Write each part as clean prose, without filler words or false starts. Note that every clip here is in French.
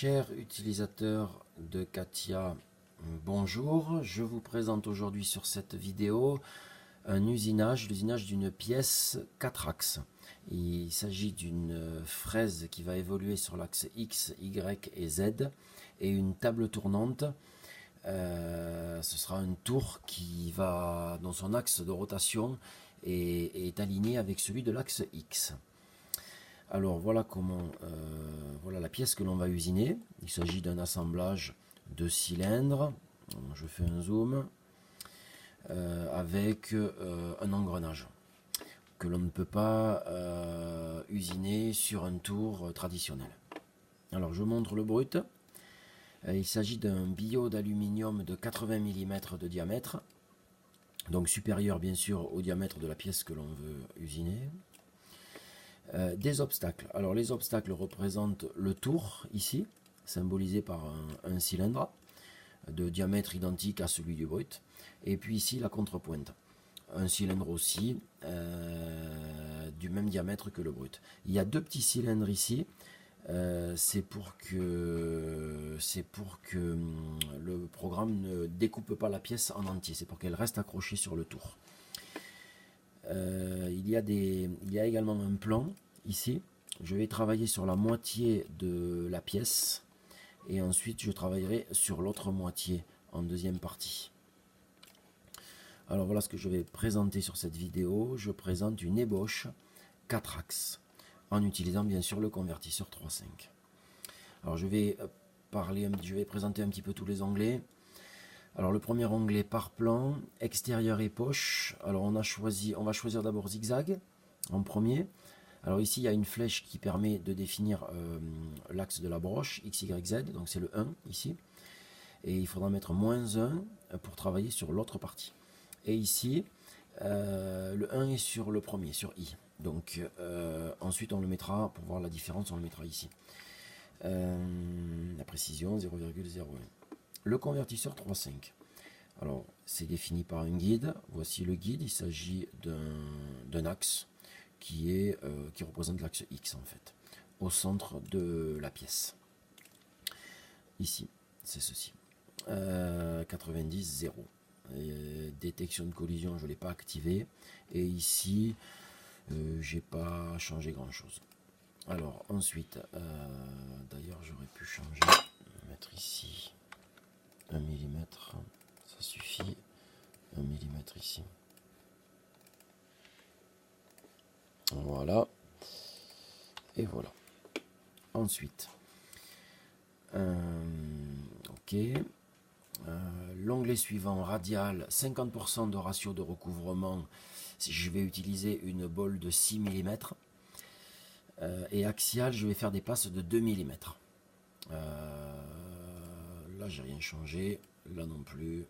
Chers utilisateurs de CATIA, bonjour. Je vous présente aujourd'hui sur cette vidéo l'usinage d'une pièce 4 axes. Il s'agit d'une fraise qui va évoluer sur l'axe X, Y et Z et une table tournante. Ce sera une tour dont son axe de rotation est aligné avec celui de l'axe X. Alors voilà voilà la pièce que l'on va usiner. Il s'agit d'un assemblage de cylindres. Je fais un zoom avec un engrenage que l'on ne peut pas usiner sur un tour traditionnel. Alors je montre le brut. Il s'agit d'un billot d'aluminium de 80 mm de diamètre, donc supérieur bien sûr au diamètre de la pièce que l'on veut usiner. Des obstacles. Alors les obstacles représentent le tour ici, symbolisé par un cylindre de diamètre identique à celui du brut. Et puis ici la contrepointe. Un cylindre aussi du même diamètre que le brut. Il y a deux petits cylindres ici. C'est pour que le programme ne découpe pas la pièce en entier. C'est pour qu'elle reste accrochée sur le tour. Il y a également un plan ici. Je vais travailler sur la moitié de la pièce et ensuite je travaillerai sur l'autre moitié en deuxième partie. Alors voilà ce que je vais présenter sur cette vidéo. Je présente une ébauche 4 axes en utilisant bien sûr le convertisseur 3.5. Alors je vais présenter un petit peu tous les onglets. Alors le premier onglet par plan, extérieur et poche. Alors on va choisir d'abord zigzag en premier. Alors ici il y a une flèche qui permet de définir l'axe de la broche, X, Y, Z, donc c'est le 1 ici. Et il faudra mettre -1 pour travailler sur l'autre partie. Et ici, le 1 est sur le premier, sur I. Donc ensuite on le mettra, pour voir la différence, on le mettra ici. La précision 0,01. Le convertisseur 3.5. Alors, c'est défini par un guide. Voici le guide. Il s'agit d'un axe qui représente l'axe X en fait, au centre de la pièce. Ici, c'est ceci. 90 0. Détection de collision, je ne l'ai pas activé. Et ici, j'ai pas changé grand chose. Alors ensuite, d'ailleurs j'aurais pu changer, mettre ici 1 mm, ça suffit, 1 mm ici. Voilà. Et voilà. Ensuite, ok. L'onglet suivant, radial, 50% de ratio de recouvrement. Je vais utiliser une bolle de 6 mm. Et axial, je vais faire des passes de 2 mm. Là, j'ai rien changé. Là non plus.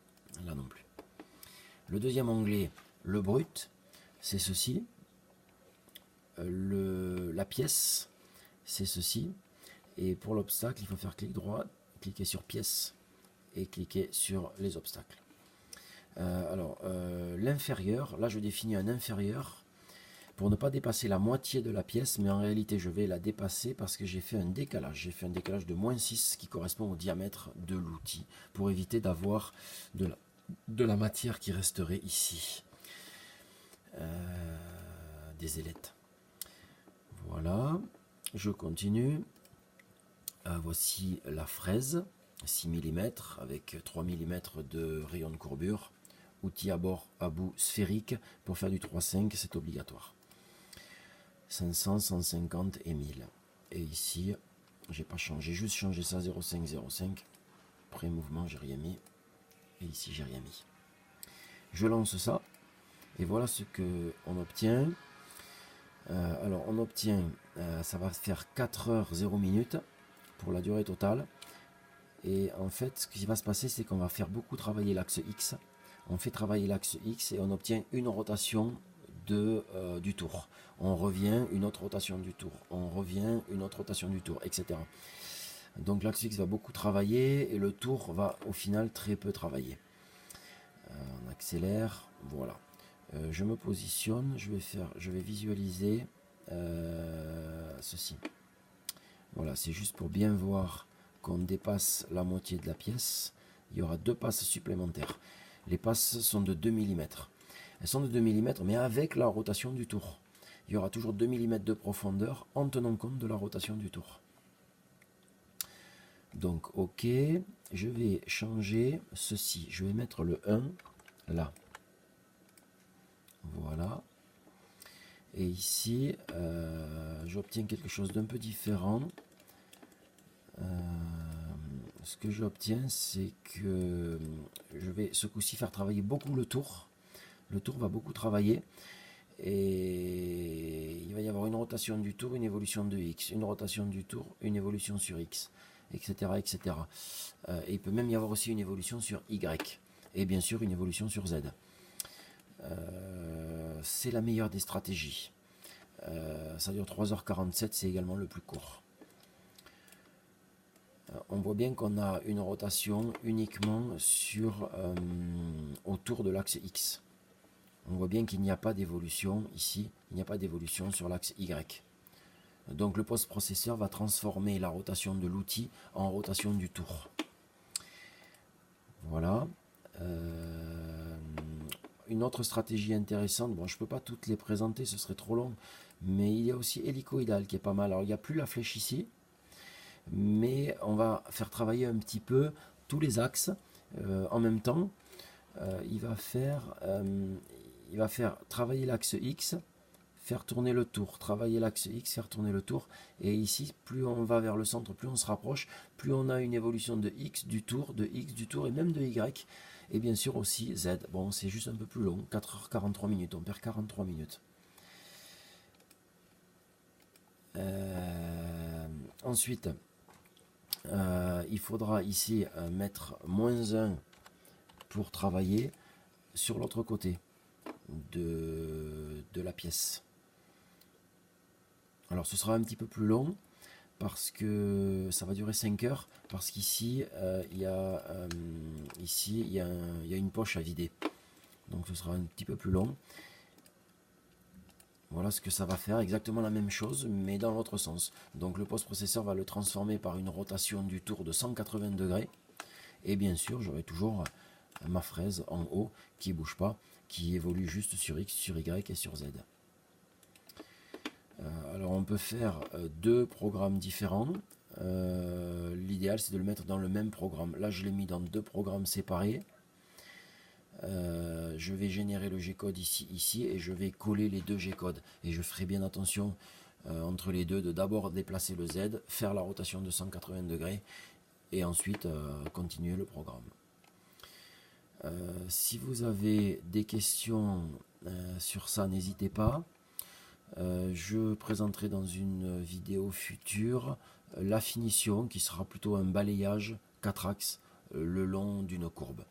Là non plus. Le deuxième onglet, le brut, c'est ceci. La pièce, c'est ceci. Et pour l'obstacle, il faut faire clic droit, cliquer sur pièce et cliquer sur les obstacles. L'inférieur, là je définis un inférieur pour ne pas dépasser la moitié de la pièce, mais en réalité je vais la dépasser parce que j'ai fait un décalage. J'ai fait un décalage de -6 qui correspond au diamètre de l'outil pour éviter d'avoir de la matière qui resterait ici. Des ailettes. Voilà, je continue. Voici la fraise, 6 mm avec 3 mm de rayon de courbure. Outil à bout sphérique. Pour faire du 3.5, c'est obligatoire. 500, 150 et 1000. Et ici, j'ai pas changé, juste changé ça 0,5, 0,5. Pré-mouvement, j'ai rien mis. Et ici, j'ai rien mis. Je lance ça. Et voilà ce que on obtient. Alors, on obtient, ça va faire 4 heures 0 minutes pour la durée totale. Et en fait, ce qui va se passer, c'est qu'on va faire beaucoup travailler l'axe X. On fait travailler l'axe X et on obtient une rotation du tour. On revient, une autre rotation du tour. On revient, une autre rotation du tour, etc. Donc l'axe X va beaucoup travailler et le tour va au final très peu travailler. On accélère, voilà. Je me positionne, je vais visualiser ceci. Voilà, c'est juste pour bien voir qu'on dépasse la moitié de la pièce, il y aura 2 passes supplémentaires. Les passes sont de 2 mm. Elles sont de 2 mm, mais avec la rotation du tour. Il y aura toujours 2 mm de profondeur en tenant compte de la rotation du tour. Donc, ok, je vais changer ceci. Je vais mettre le 1 là. Voilà. Et ici, j'obtiens quelque chose d'un peu différent. Ce que j'obtiens, c'est que je vais ce coup-ci faire travailler beaucoup le tour. Le tour va beaucoup travailler. Et il va y avoir une rotation du tour, une évolution de X, une rotation du tour, une évolution sur X, etc. etc. Et il peut même y avoir aussi une évolution sur Y. Et bien sûr, une évolution sur Z. C'est la meilleure des stratégies. Ça dure 3h47, c'est également le plus court. On voit bien qu'on a une rotation uniquement autour de l'axe X. On voit bien qu'il n'y a pas d'évolution ici, il n'y a pas d'évolution sur l'axe Y. Donc le post-processeur va transformer la rotation de l'outil en rotation du tour. Voilà. Une autre stratégie intéressante, bon je ne peux pas toutes les présenter, ce serait trop long, mais il y a aussi hélicoïdal qui est pas mal. Alors il n'y a plus la flèche ici, mais on va faire travailler un petit peu tous les axes en même temps. Il va faire travailler l'axe X, faire tourner le tour, travailler l'axe X, faire tourner le tour. Et ici, plus on va vers le centre, plus on se rapproche, plus on a une évolution de X du tour, et même de Y. Et bien sûr aussi Z. Bon, c'est juste un peu plus long, 4h43 minutes, on perd 43 minutes. Ensuite, il faudra ici mettre -1 pour travailler sur l'autre côté de la pièce. Alors ce sera un petit peu plus long parce que ça va durer 5 heures, parce qu'ici il y a une poche à vider, donc ce sera un petit peu plus long. Voilà ce que ça va faire, exactement la même chose mais dans l'autre sens. Donc le post-processeur va le transformer par une rotation du tour de 180 degrés, et bien sûr j'aurai toujours ma fraise en haut qui ne bouge pas, qui évolue juste sur X, sur Y et sur Z. Alors on peut faire 2 programmes différents. L'idéal c'est de le mettre dans le même programme. Là je l'ai mis dans 2 programmes séparés. Je vais générer le G-code ici et je vais coller les 2 G-codes. Et je ferai bien attention entre les deux de d'abord déplacer le Z, faire la rotation de 180 degrés et ensuite continuer le programme. Si vous avez des questions sur ça, n'hésitez pas. Je présenterai dans une vidéo future la finition qui sera plutôt un balayage 4 axes le long d'une courbe.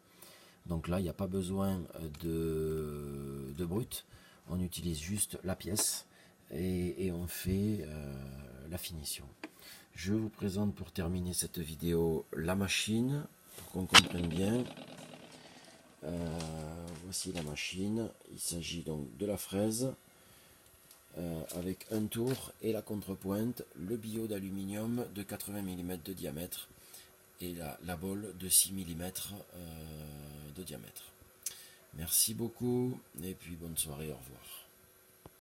Donc là il n'y a pas besoin de brut, on utilise juste la pièce et on fait la finition. Je vous présente pour terminer cette vidéo la machine pour qu'on comprenne bien. Voici la machine, il s'agit donc de la fraise avec un tour et la contrepointe, le billot d'aluminium de 80 mm de diamètre et la bolle de 6 mm de diamètre. Merci beaucoup et puis bonne soirée, au revoir.